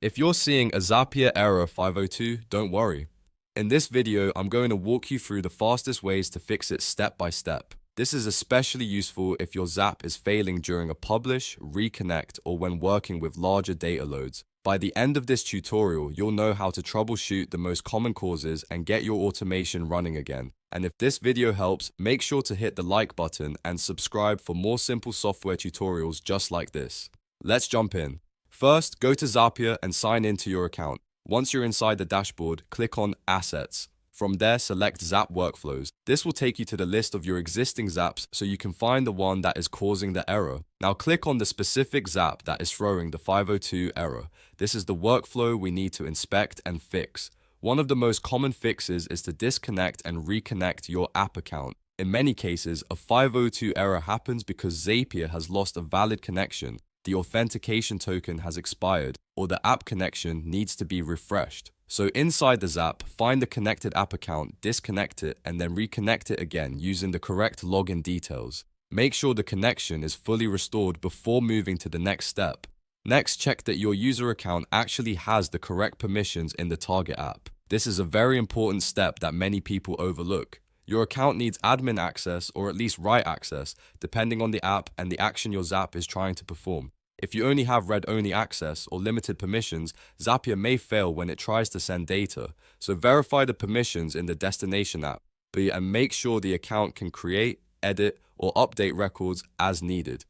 If you're seeing a Zapier Error 502, don't worry. In this video, I'm going to walk you through the fastest ways to fix it step by step. This is especially useful if your Zap is failing during a publish, reconnect, or when working with larger data loads. By the end of this tutorial, you'll know how to troubleshoot the most common causes and get your automation running again. And if this video helps, make sure to hit the like button and subscribe for more simple software tutorials just like this. Let's jump in. First, go to Zapier and sign in to your account. Once you're inside the dashboard, click on Assets. From there, select Zap Workflows. This will take you to the list of your existing Zaps so you can find the one that is causing the error. Now click on the specific Zap that is throwing the 502 error. This is the workflow we need to inspect and fix. One of the most common fixes is to disconnect and reconnect your app account. In many cases, a 502 error happens because Zapier has lost a valid connection, the authentication token has expired, or the app connection needs to be refreshed. So inside the Zap, find the connected app account, disconnect it, and then reconnect it again using the correct login details. Make sure the connection is fully restored before moving to the next step. Next, check that your user account actually has the correct permissions in the target app. This is a very important step that many people overlook. Your account needs admin access or at least write access, depending on the app and the action your Zap is trying to perform. If you only have read-only access or limited permissions, Zapier may fail when it tries to send data. So verify the permissions in the destination app and make sure the account can create, edit, or update records as needed.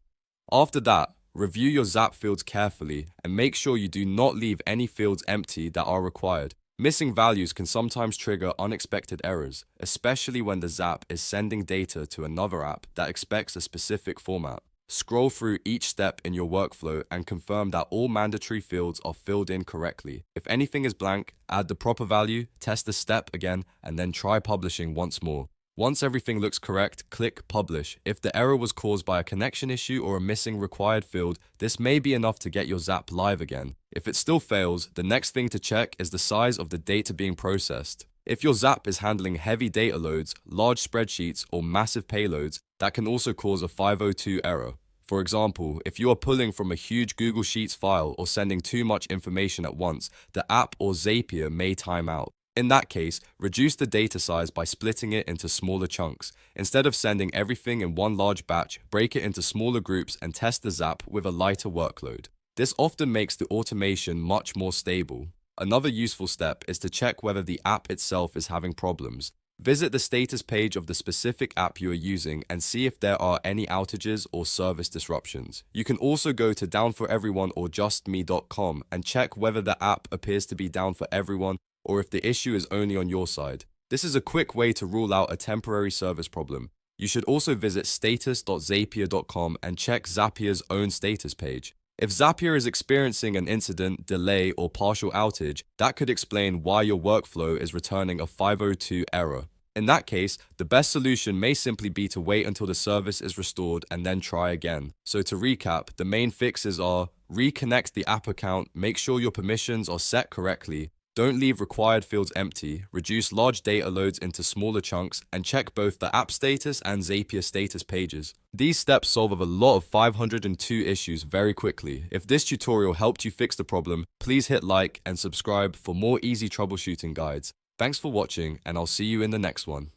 After that, review your Zap fields carefully and make sure you do not leave any fields empty that are required. Missing values can sometimes trigger unexpected errors, especially when the Zap is sending data to another app that expects a specific format. Scroll through each step in your workflow and confirm that all mandatory fields are filled in correctly. If anything is blank, add the proper value, test the step again, and then try publishing once more. Once everything looks correct, click Publish. If the error was caused by a connection issue or a missing required field, this may be enough to get your Zap live again. If it still fails, the next thing to check is the size of the data being processed. If your Zap is handling heavy data loads, large spreadsheets, or massive payloads, that can also cause a 502 error. For example, if you are pulling from a huge Google Sheets file or sending too much information at once, the app or Zapier may time out. In that case, reduce the data size by splitting it into smaller chunks. Instead of sending everything in one large batch, break it into smaller groups and test the Zap with a lighter workload. This often makes the automation much more stable. Another useful step is to check whether the app itself is having problems. Visit the status page of the specific app you are using and see if there are any outages or service disruptions. You can also go to downforeveryone or justme.com and check whether the app appears to be down for everyone or if the issue is only on your side. This is a quick way to rule out a temporary service problem. You should also visit status.zapier.com and check Zapier's own status page. If Zapier is experiencing an incident, delay, or partial outage, that could explain why your workflow is returning a 502 error. In that case, the best solution may simply be to wait until the service is restored and then try again. So to recap, the main fixes are: reconnect the app account, make sure your permissions are set correctly, don't leave required fields empty, reduce large data loads into smaller chunks, and check both the app status and Zapier status pages. These steps solve a lot of 502 issues very quickly. If this tutorial helped you fix the problem, please hit like and subscribe for more easy troubleshooting guides. Thanks for watching, and I'll see you in the next one.